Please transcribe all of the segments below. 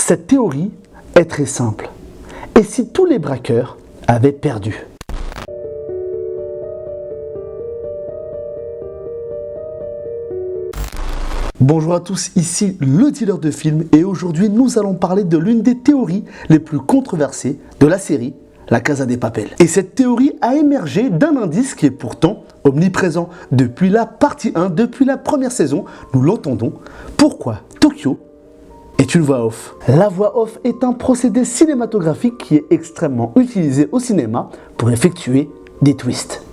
Cette théorie est très simple. Et si tous les braqueurs avaient perdu ? Bonjour à tous, ici le dealer de films et aujourd'hui nous allons parler de l'une des théories les plus controversées de la série La Casa de Papel. Et cette théorie a émergé d'un indice qui est pourtant omniprésent depuis la partie 1, depuis la première saison, nous l'entendons. Pourquoi Tokyo est une voix off? La voix off est un procédé cinématographique qui est extrêmement utilisé au cinéma pour effectuer des twists.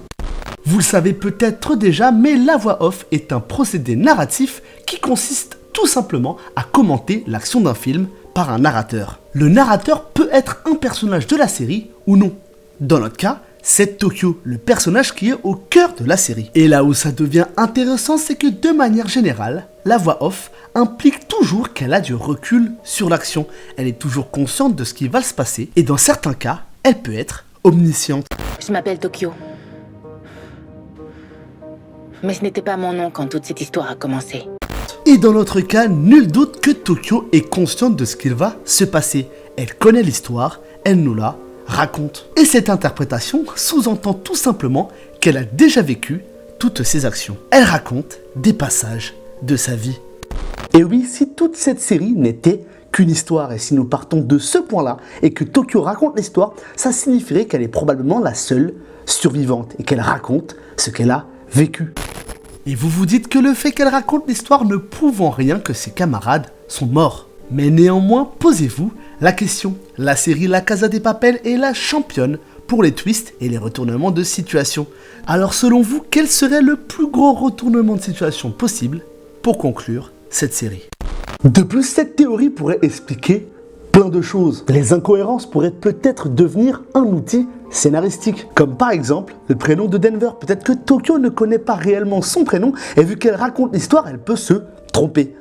Vous le savez peut-être déjà, mais la voix off est un procédé narratif qui consiste tout simplement à commenter l'action d'un film par un narrateur. Le narrateur peut être un personnage de la série ou non. Dans notre cas, c'est Tokyo, le personnage qui est au cœur de la série. Et là où ça devient intéressant, c'est que de manière générale, la voix off implique toujours qu'elle a du recul sur l'action. Elle est toujours consciente de ce qui va se passer et dans certains cas, elle peut être omnisciente. Je m'appelle Tokyo. Mais ce n'était pas mon nom quand toute cette histoire a commencé. Et dans notre cas, nul doute que Tokyo est consciente de ce qu'il va se passer. Elle connaît l'histoire, elle nous la raconte. Et cette interprétation sous-entend tout simplement qu'elle a déjà vécu toutes ses actions. Elle raconte des passages de sa vie. Et oui, si toute cette série n'était qu'une histoire, et si nous partons de ce point-là, et que Tokyo raconte l'histoire, ça signifierait qu'elle est probablement la seule survivante, et qu'elle raconte ce qu'elle a vécu. Et vous vous dites que le fait qu'elle raconte l'histoire ne prouve en rien que ses camarades sont morts. Mais néanmoins, posez-vous la question. La série La Casa de Papel est la championne pour les twists et les retournements de situation. Alors selon vous, quel serait le plus gros retournement de situation possible pour conclure cette série? De plus, cette théorie pourrait expliquer plein de choses. Les incohérences pourraient peut-être devenir un outil scénaristique, comme par exemple le prénom de Denver. Peut-être que Tokyo ne connaît pas réellement son prénom et vu qu'elle raconte l'histoire, elle peut se tromper.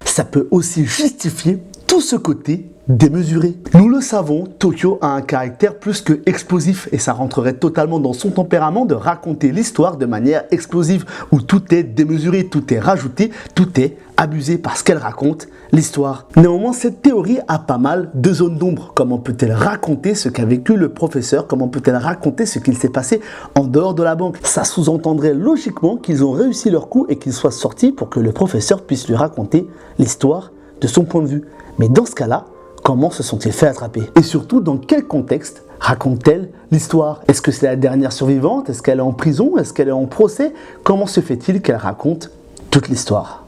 Ça peut aussi justifier tout ce côté démesuré. Nous le savons, Tokyo a un caractère plus que explosif et ça rentrerait totalement dans son tempérament de raconter l'histoire de manière explosive où tout est démesuré, tout est rajouté, tout est abusé parce qu'elle raconte l'histoire. Néanmoins, cette théorie a pas mal de zones d'ombre. Comment peut-elle raconter ce qu'a vécu le professeur? Comment peut-elle raconter ce qu'il s'est passé en dehors de la banque? Ça sous-entendrait logiquement qu'ils ont réussi leur coup et qu'ils soient sortis pour que le professeur puisse lui raconter l'histoire de son point de vue. Mais dans ce cas-là, comment se sont-ils fait attraper? Et surtout, dans quel contexte raconte-t-elle l'histoire? Est-ce que c'est la dernière survivante? Est-ce qu'elle est en prison? Est-ce qu'elle est en procès? Comment se fait-il qu'elle raconte toute l'histoire?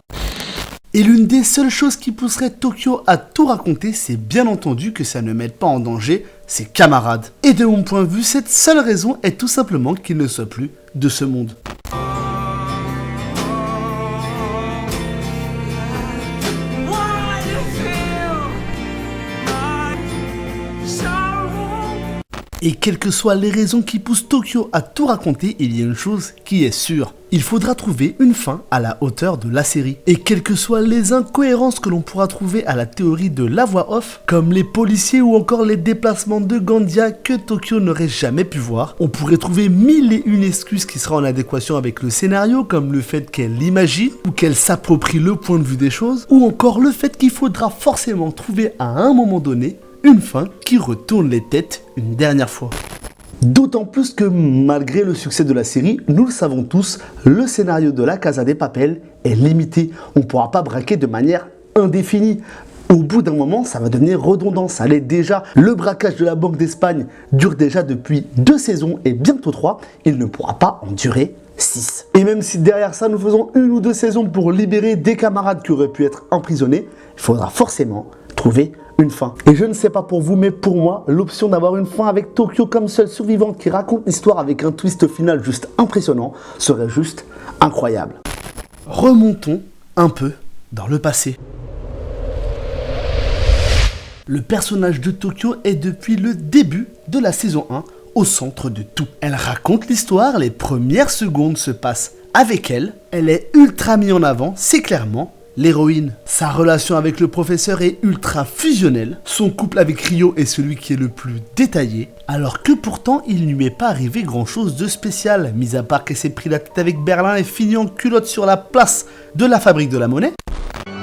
Et l'une des seules choses qui pousserait Tokyo à tout raconter, c'est bien entendu que ça ne mette pas en danger ses camarades. Et de mon point de vue, cette seule raison est tout simplement qu'il ne soit plus de ce monde. Et quelles que soient les raisons qui poussent Tokyo à tout raconter, il y a une chose qui est sûre. Il faudra trouver une fin à la hauteur de la série. Et quelles que soient les incohérences que l'on pourra trouver à la théorie de la voix off, comme les policiers ou encore les déplacements de Gandia que Tokyo n'aurait jamais pu voir, on pourrait trouver mille et une excuses qui seraient en adéquation avec le scénario, comme le fait qu'elle l'imagine, ou qu'elle s'approprie le point de vue des choses, ou encore le fait qu'il faudra forcément trouver à un moment donné une fin qui retourne les têtes une dernière fois. D'autant plus que malgré le succès de la série, nous le savons tous, le scénario de La Casa de Papel est limité. On ne pourra pas braquer de manière indéfinie. Au bout d'un moment, ça va devenir redondant. Ça l'est déjà. Le braquage de la Banque d'Espagne dure déjà depuis 2 saisons et bientôt 3. Il ne pourra pas en durer 6. Et même si derrière ça, nous faisons 1 ou 2 saisons pour libérer des camarades qui auraient pu être emprisonnés, il faudra forcément trouver une fin. Et je ne sais pas pour vous, mais pour moi, l'option d'avoir une fin avec Tokyo comme seule survivante qui raconte l'histoire avec un twist final juste impressionnant serait juste incroyable. Remontons un peu dans le passé. Le personnage de Tokyo est depuis le début de la saison 1 au centre de tout. Elle raconte l'histoire, les premières secondes se passent avec elle, elle est ultra mise en avant, c'est clairement l'héroïne. Sa relation avec le professeur est ultra fusionnelle. Son couple avec Ryo est celui qui est le plus détaillé, alors que pourtant il ne lui est pas arrivé grand chose de spécial, mis à part qu'elle s'est pris la tête avec Berlin et fini en culotte sur la place de la Fabrique de la Monnaie.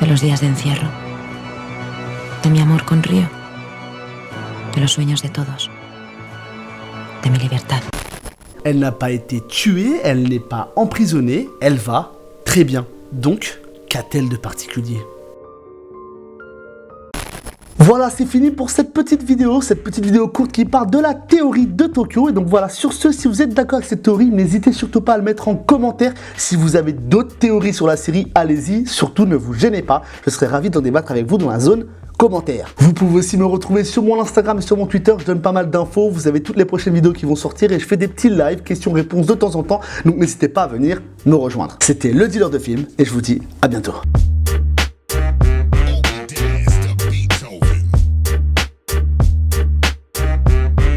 De los días de encierro. De mi amor con Río. De los sueños de todos. De mi libertad. Elle n'a pas été tuée, elle n'est pas emprisonnée, elle va très bien. Donc, qu'a-t-elle de particulier ? Voilà, c'est fini pour cette petite vidéo courte qui parle de la théorie de Tokyo. Et donc voilà, sur ce, si vous êtes d'accord avec cette théorie, n'hésitez surtout pas à le mettre en commentaire. Si vous avez d'autres théories sur la série, allez-y, surtout ne vous gênez pas. Je serai ravi d'en débattre avec vous dans la zone commentaire. Vous pouvez aussi me retrouver sur mon Instagram et sur mon Twitter, je donne pas mal d'infos, vous avez toutes les prochaines vidéos qui vont sortir et je fais des petits lives, questions-réponses de temps en temps, donc n'hésitez pas à venir me rejoindre. C'était le dealer de films et je vous dis à bientôt.